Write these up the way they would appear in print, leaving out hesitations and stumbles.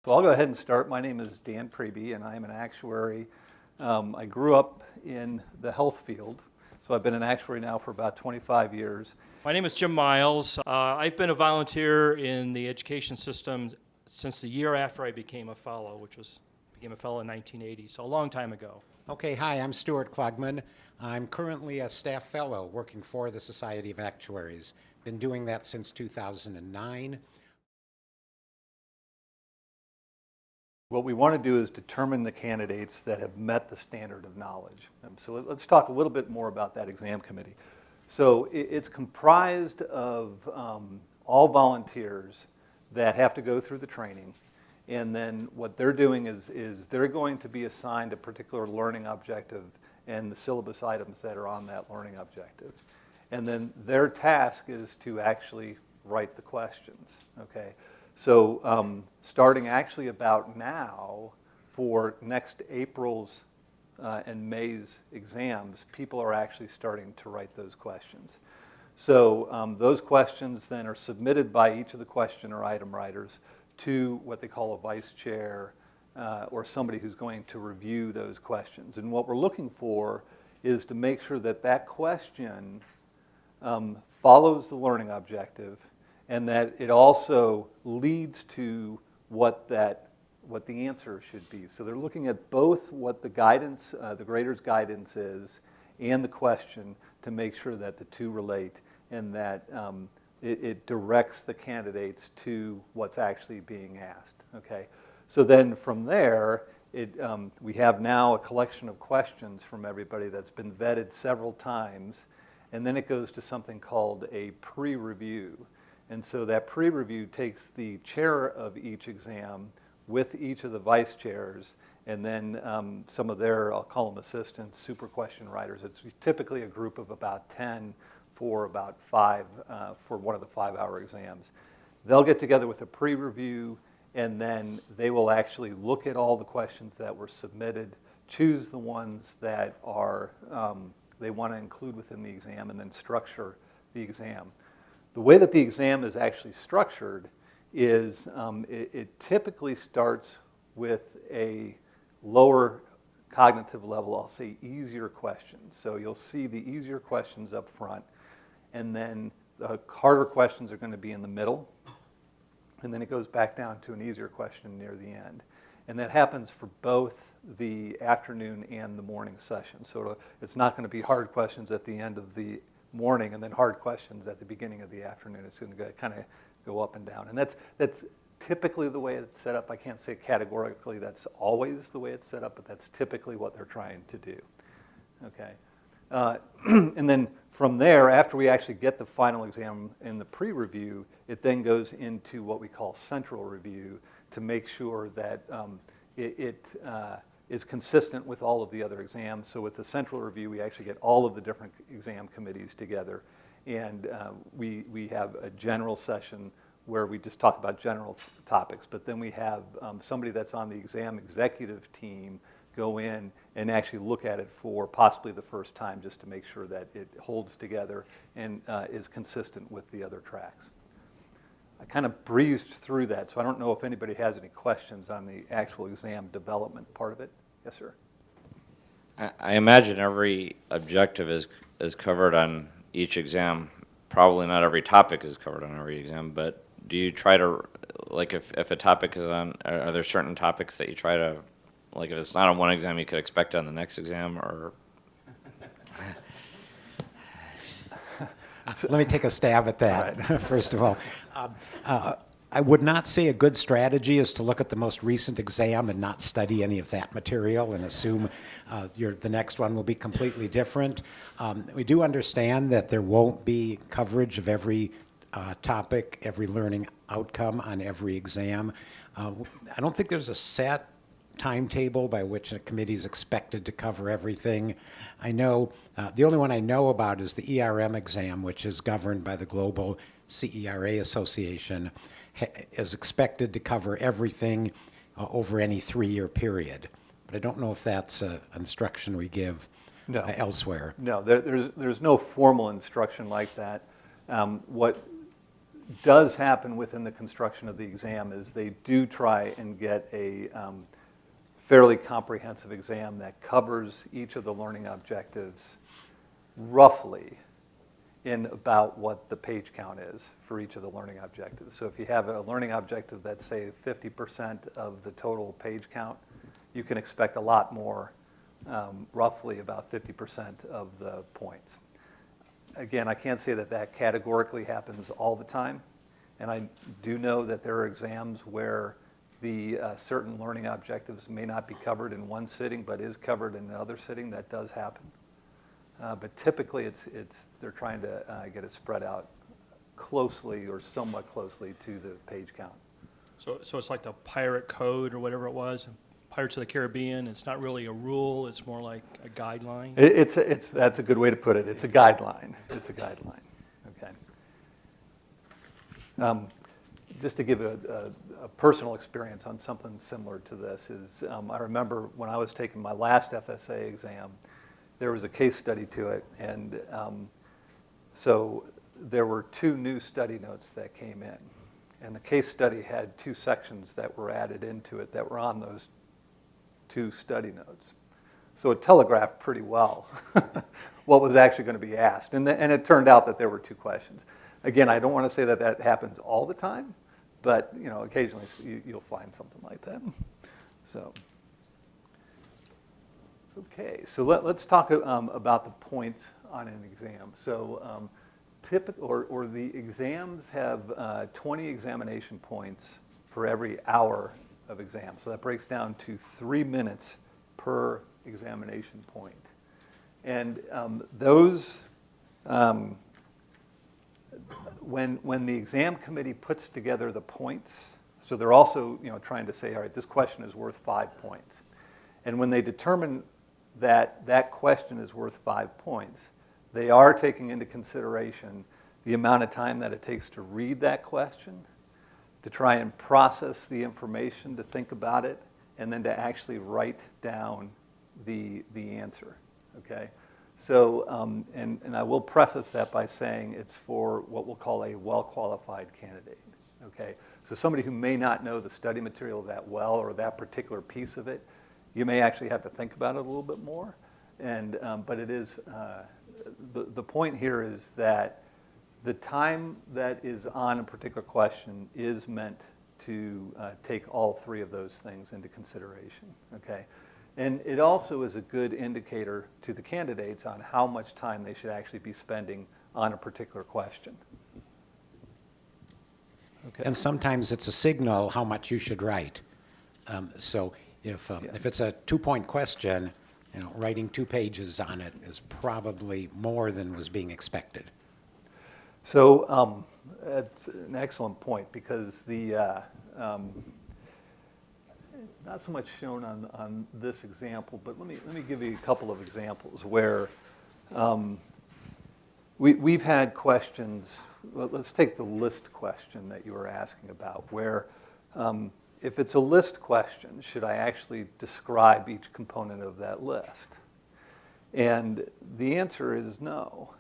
So I'll go ahead and start. My name is Dan Preby, and I am an actuary. I grew up in the health field, so I've been an actuary now for about 25 years. My name is Jim Miles. I've been a volunteer in the education system since the year after I became a fellow, became a fellow in 1980, so a long time ago. Okay, hi, I'm Stuart Klugman. I'm currently a staff fellow working for the Society of Actuaries. Been doing that since 2009. What we want to do is determine the candidates that have met the standard of knowledge. So let's talk a little bit more about that exam committee. So it's comprised of all volunteers that have to go through the training. And then what they're doing is they're going to be assigned a particular learning objective and the syllabus items that are on that learning objective. And then their task is to actually write the questions, okay? So starting actually about now for next April's and May's exams, people are actually starting to write those questions. So those questions then are submitted by each of the question or item writers to what they call a vice chair or somebody who's going to review those questions. And what we're looking for is to make sure that that question follows the learning objective and that it also leads to what the answer should be. So they're looking at both what the guidance, the grader's guidance is, and the question to make sure that the two relate and that it directs the candidates to what's actually being asked. Okay, so then from there, we have now a collection of questions from everybody that's been vetted several times, and then it goes to something called a pre-review. And so that pre-review takes the chair of each exam with each of the vice chairs, and then some of their, I'll call them assistants, super question writers. It's typically a group of about 10 for about 5 for one of the 5-hour exams. They'll get together with a pre-review, and then they will actually look at all the questions that were submitted, choose the ones that are they want to include within the exam, and then structure the exam. The way that the exam is actually structured is it typically starts with a lower cognitive level, I'll say easier questions. So you'll see the easier questions up front, and then the harder questions are going to be in the middle, and then it goes back down to an easier question near the end. And that happens for both the afternoon and the morning session. So it's not going to be hard questions at the end of the morning and then hard questions at the beginning of the afternoon. It's going to kind of go up and down. And that's typically the way it's set up. I can't say categorically that's always the way it's set up, but that's typically what they're trying to do. Okay. And then from there, after we actually get the final exam in the pre-review, it then goes into what we call central review to make sure that it is consistent with all of the other exams. So with the central review, we actually get all of the different exam committees together, and we have a general session where we just talk about general topics, but then we have somebody that's on the exam executive team go in and actually look at it for possibly the first time just to make sure that it holds together and is consistent with the other tracks. I kind of breezed through that, so I don't know if anybody has any questions on the actual exam development part of it. Yes, sir. I imagine every objective is covered on each exam. Probably not every topic is covered on every exam, but do you try to, like if a topic is on, are there certain topics that you try to, like if it's not on one exam, you could expect it on the next exam, or? Let me take a stab at that, right. First of all. I would not say a good strategy is to look at the most recent exam and not study any of that material and assume the next one will be completely different. We do understand that there won't be coverage of every topic, every learning outcome on every exam. I don't think there's a set timetable by which a committee is expected to cover everything. I know the only one I know about is the ERM exam, which is governed by the Global CERA Association, is expected to cover everything over any 3-year period. But I don't know if that's an instruction we give elsewhere. No, there's no formal instruction like that. What does happen within the construction of the exam is they do try and get a fairly comprehensive exam that covers each of the learning objectives roughly in about what the page count is for each of the learning objectives. So if you have a learning objective that's, say, 50% of the total page count, you can expect a lot more, roughly about 50% of the points. Again, I can't say that that categorically happens all the time, and I do know that there are exams where the certain learning objectives may not be covered in one sitting, but is covered in another sitting. That does happen. But typically, they're trying to get it spread out closely or somewhat closely to the page count. So it's like the pirate code or whatever it was, Pirates of the Caribbean. It's not really a rule. It's more like a guideline. That's a good way to put it. It's a guideline. It's a guideline. Okay. Just to give a personal experience on something similar to this is, I remember when I was taking my last FSA exam, there was a case study to it, and so there were 2 new study notes that came in, and the case study had 2 sections that were added into it that were on those 2 study notes. So it telegraphed pretty well what was actually going to be asked, and it turned out that there were 2 questions. Again, I don't want to say that that happens all the time, but occasionally you'll find something like that. So. Okay, so let's talk about the points on an exam. So the exams have 20 examination points for every hour of exam. So that breaks down to 3 minutes per examination point. And those, when the exam committee puts together the points, so they're also trying to say, all right, this question is worth 5 points. And when they determine that question is worth 5 points, they are taking into consideration the amount of time that it takes to read that question, to try and process the information, to think about it, and then to actually write down the answer, okay? So, and I will preface that by saying it's for what we'll call a well-qualified candidate, okay? So somebody who may not know the study material that well or that particular piece of it, you may actually have to think about it a little bit more, but it is, the point here is that the time that is on a particular question is meant to take all 3 of those things into consideration, okay? And it also is a good indicator to the candidates on how much time they should actually be spending on a particular question. Okay. And sometimes it's a signal how much you should write. So if it's a 2-point question, writing 2 pages on it is probably more than was being expected. So that's an excellent point, because the not so much shown on this example, but let me give you a couple of examples where we've had questions. Let's take the list question that you were asking about, where if it's a list question, should I actually describe each component of that list? And the answer is no.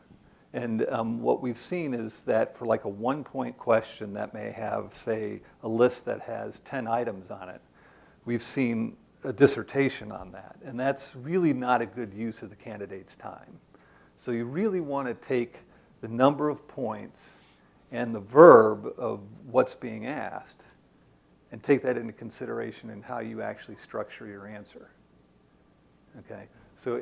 And what we've seen is that for like a 1-point question that may have, say, a list that has 10 items on it, we've seen a dissertation on that. And that's really not a good use of the candidate's time. So you really want to take the number of points and the verb of what's being asked and take that into consideration in how you actually structure your answer. Okay, so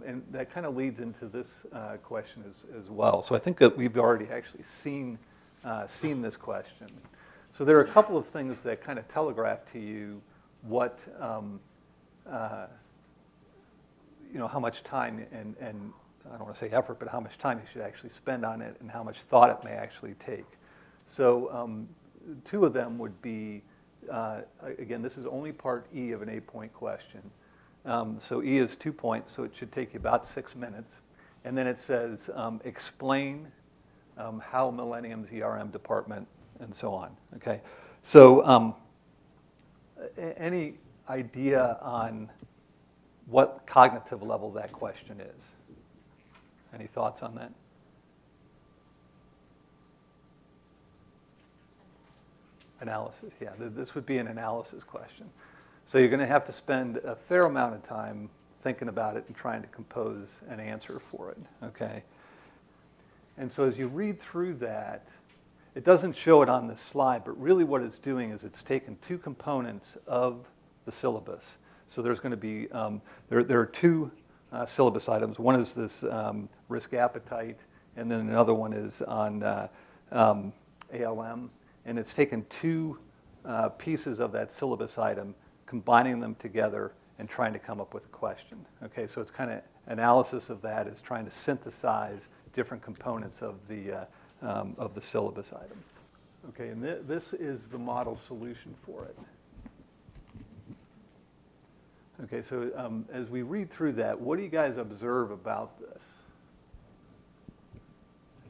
and that kind of leads into this question as well. So I think that we've already actually seen this question. So there are a couple of things that kind of telegraph to you what, how much time and I don't want to say effort, but how much time you should actually spend on it and how much thought it may actually take. So 2 of them would be, again, this is only part E of an 8-point question. So E is 2 points, so it should take you about 6 minutes. And then it says, explain how Millennium's ERM department, and so on, okay? So any idea on what cognitive level that question is? Any thoughts on that? Analysis, yeah. This would be an analysis question. So you're going to have to spend a fair amount of time thinking about it and trying to compose an answer for it, okay? And so as you read through that, it doesn't show it on this slide, but really what it's doing is it's taken two components of the syllabus. So there's going to be, there are two syllabus items. One is this risk appetite, and then another one is on ALM. And it's taken two pieces of that syllabus item, combining them together and trying to come up with a question. Okay, so it's kind of analysis of that is trying to synthesize different components of the syllabus item. Okay, and this is the model solution for it. Okay, so as we read through that, what do you guys observe about this?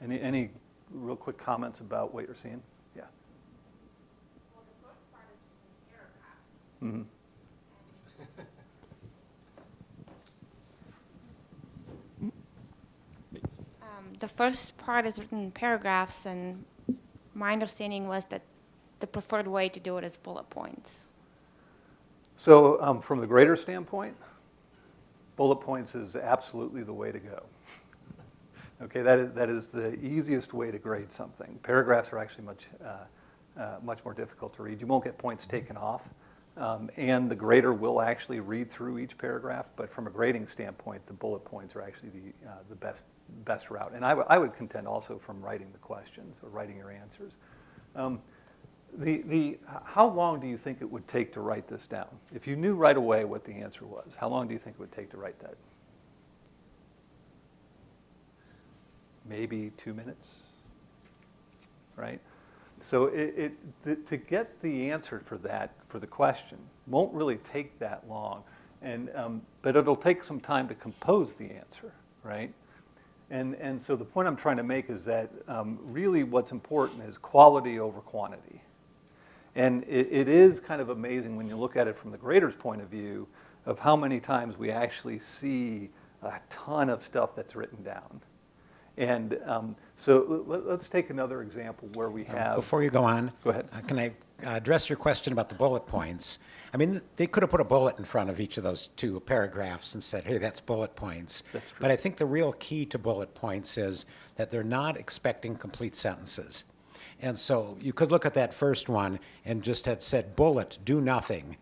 Any real quick comments about what you're seeing? Yeah. Well, the first part is in paragraphs. Mm-hmm. The first part is written in paragraphs, and my understanding was that the preferred way to do it is bullet points. So from the grader standpoint, bullet points is absolutely the way to go. Okay, that is the easiest way to grade something. Paragraphs are actually much more difficult to read. You won't get points taken off, and the grader will actually read through each paragraph, but from a grading standpoint, the bullet points are actually the best route. And I would contend also from writing the questions or writing your answers. How long do you think it would take to write this down? If you knew right away what the answer was, how long do you think it would take to write that? Maybe 2 minutes, right? So to get the answer for the question won't really take that long, but it'll take some time to compose the answer, right? And so the point I'm trying to make is that really what's important is quality over quantity. And it is kind of amazing when you look at it from the grader's point of view of how many times we actually see a ton of stuff that's written down. And so let's take another example where we have... Before you go on, Go ahead. Can I address your question about the bullet points? I mean, they could have put a bullet in front of each of those two paragraphs and said, hey, that's bullet points. That's true. But I think the real key to bullet points is that they're not expecting complete sentences. And so you could look at that first one and just had said, bullet, do nothing,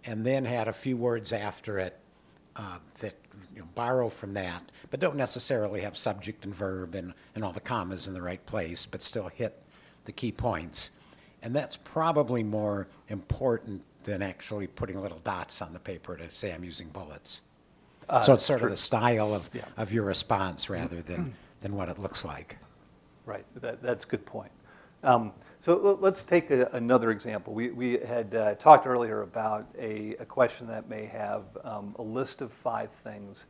and then had a few words after it that borrow from that, but don't necessarily have subject and verb and all the commas in the right place, but still hit the key points. And that's probably more important than actually putting little dots on the paper to say I'm using bullets. So it's sort of the style of your response rather than what it looks like. Right, that's a good point. So let's take another example. We had talked earlier about a question that may have a list of 5 things,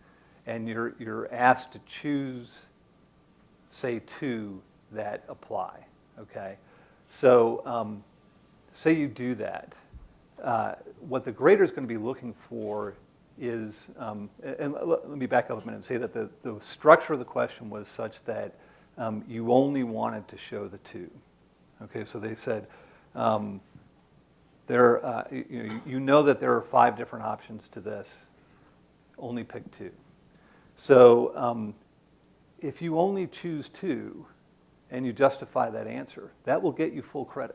and you're asked to choose, say, 2 that apply, okay? So say you do that. What the grader is going to be looking for is, and let me back up a minute and say that the structure of the question was such that you only wanted to show the 2. Okay, so they said, you know that there are 5 different options to this, only pick 2. So if you only choose 2 and you justify that answer, that will get you full credit.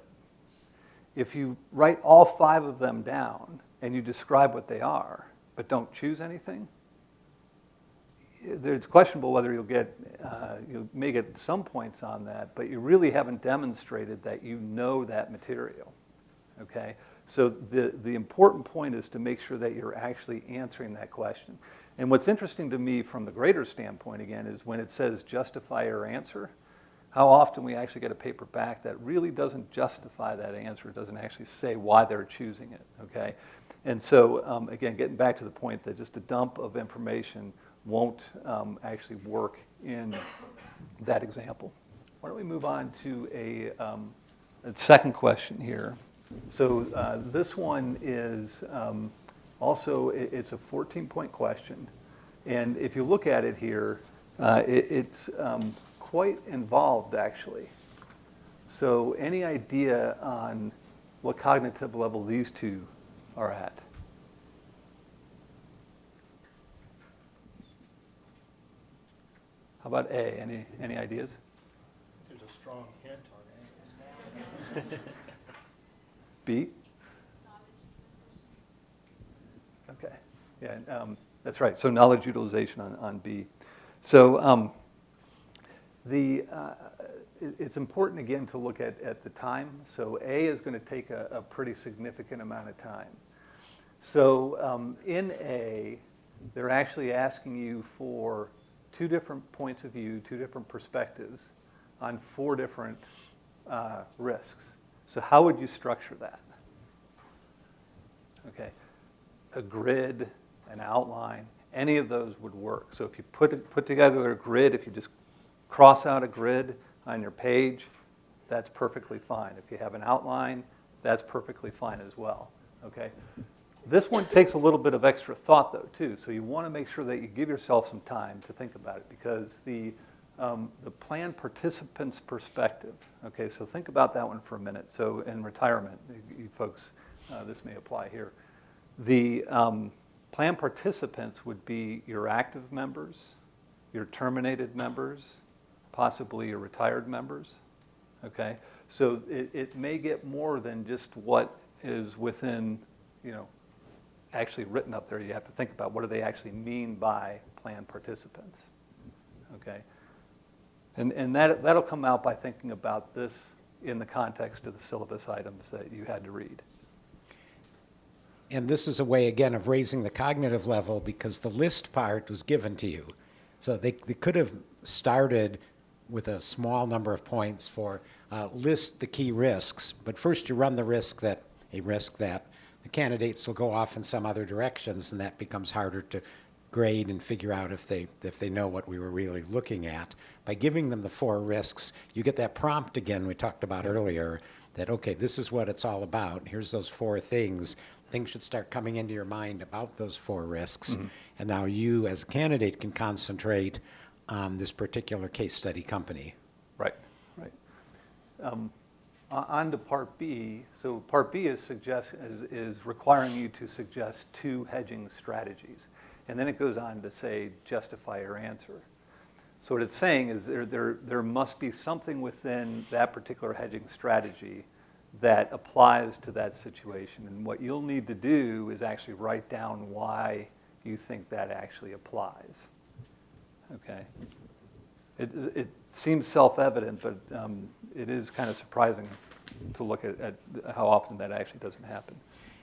If you write all 5 of them down and you describe what they are, but don't choose anything, it's questionable whether you may get some points on that, but you really haven't demonstrated that you know that material, okay? So the important point is to make sure that you're actually answering that question. And what's interesting to me from the grader's standpoint, again, is when it says justify your answer, how often we actually get a paper back that really doesn't justify that answer, doesn't actually say why they're choosing it, okay? And so, again, getting back to the point that just a dump of information won't actually work in that example. Why don't we move on to a second question here. So this one is also, it's a 14-point question. And if you look at it here, it's quite involved, actually. So any idea on what cognitive level these two are at. How about A? Any ideas? There's a strong hint on A. B? Okay, yeah, that's right. So knowledge utilization on B. So it's important, again, to look at the time. So A is going to take a pretty significant amount of time. So in A, they're actually asking you for 2 different points of view, 2 different perspectives on 4 different risks. So how would you structure that? Okay, a grid, an outline, any of those would work. So if you put together a grid, if you just cross out a grid on your page, that's perfectly fine. If you have an outline, that's perfectly fine as well, okay? This one takes a little bit of extra thought, though, too. So you want to make sure that you give yourself some time to think about it, because the plan participant's perspective, okay, so think about that one for a minute. So in retirement, you folks, this may apply here. The plan participants would be your active members, your terminated members, possibly your retired members, okay? So it may get more than just what is within, actually written up there. You have to think about what do they actually mean by plan participants, okay? And that'll come out by thinking about this in the context of the syllabus items that you had to read. And this is a way, again, of raising the cognitive level because the list part was given to you. So they could have started with a small number of points for list the key risks, but first you run the risk that the candidates will go off in some other directions, and that becomes harder to grade and figure out if they know what we were really looking at. By giving them the 4 risks, you get that prompt again we talked about earlier, that, okay, this is what it's all about. Here's those 4 things. Things should start coming into your mind about those 4 risks. Mm-hmm. And now you, as a candidate, can concentrate on this particular case study company. Right. On to Part B. So Part B is requiring you to suggest 2 hedging strategies. And then it goes on to say, justify your answer. So what it's saying is there must be something within that particular hedging strategy that applies to that situation. And what you'll need to do is actually write down why you think that actually applies. Okay? It seems self-evident, but it is kind of surprising to look at how often that actually doesn't happen.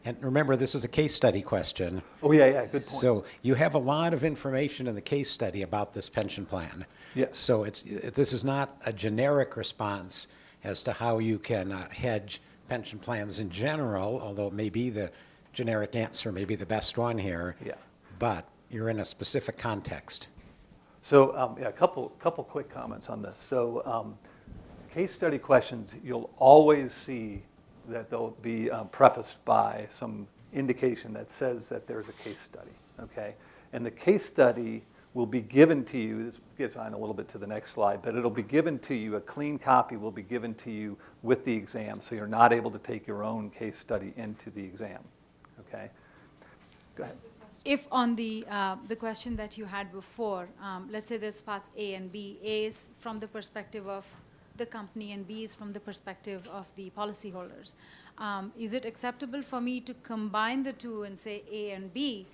And remember, this is a case study question. Oh, yeah, good point. So you have a lot of information in the case study about this pension plan. Yes. So this is not a generic response as to how you can hedge pension plans in general, although it may be the generic answer, may be the best one here. Yeah. But you're in a specific context. So a couple quick comments on this. So case study questions, you'll always see that they'll be prefaced by some indication that says that there's a case study, okay? And the case study will be given to you, this gets on a little bit to the next slide, but it'll be given to you, a clean copy will be given to you with the exam, so you're not able to take your own case study into the exam, okay? Go ahead. If on the question that you had before, let's say there's parts A and B, A is from the perspective of the company and B is from the perspective of the policyholders. Is it acceptable for me to combine the 2 and say A and B,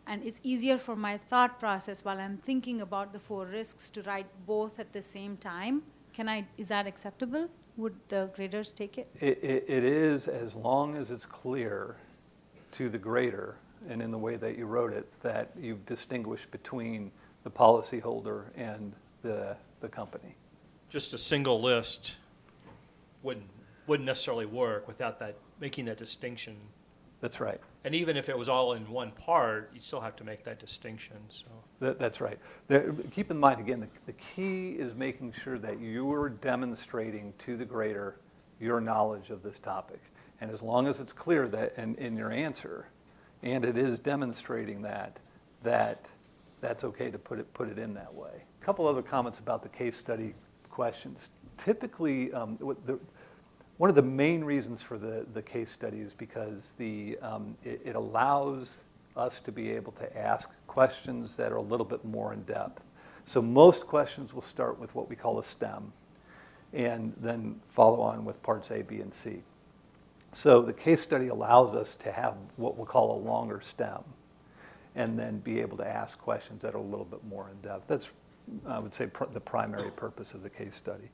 and it's easier for my thought process while I'm thinking about the 4 risks to write both at the same time? Is that acceptable? Would the graders take it? It is, as long as it's clear to the grader and in the way that you wrote it, that you've distinguished between the policyholder and the company. Just a single list wouldn't necessarily work without making that distinction. That's right. And even if it was all in one part, you still have to make that distinction. So That's right. Keep in mind, again, the key is making sure that you're demonstrating to the grader your knowledge of this topic. And as long as it's clear that in your answer, and it is demonstrating that's okay to put it in that way. A couple other comments about the case study questions. Typically, One of the main reasons for the case study is because it allows us to be able to ask questions that are a little bit more in depth. So most questions will start with what we call a stem, and then follow on with parts A, B, and C. So the case study allows us to have what we'll call a longer stem, and then be able to ask questions that are a little bit more in depth. That's, I would say, the primary purpose of the case study.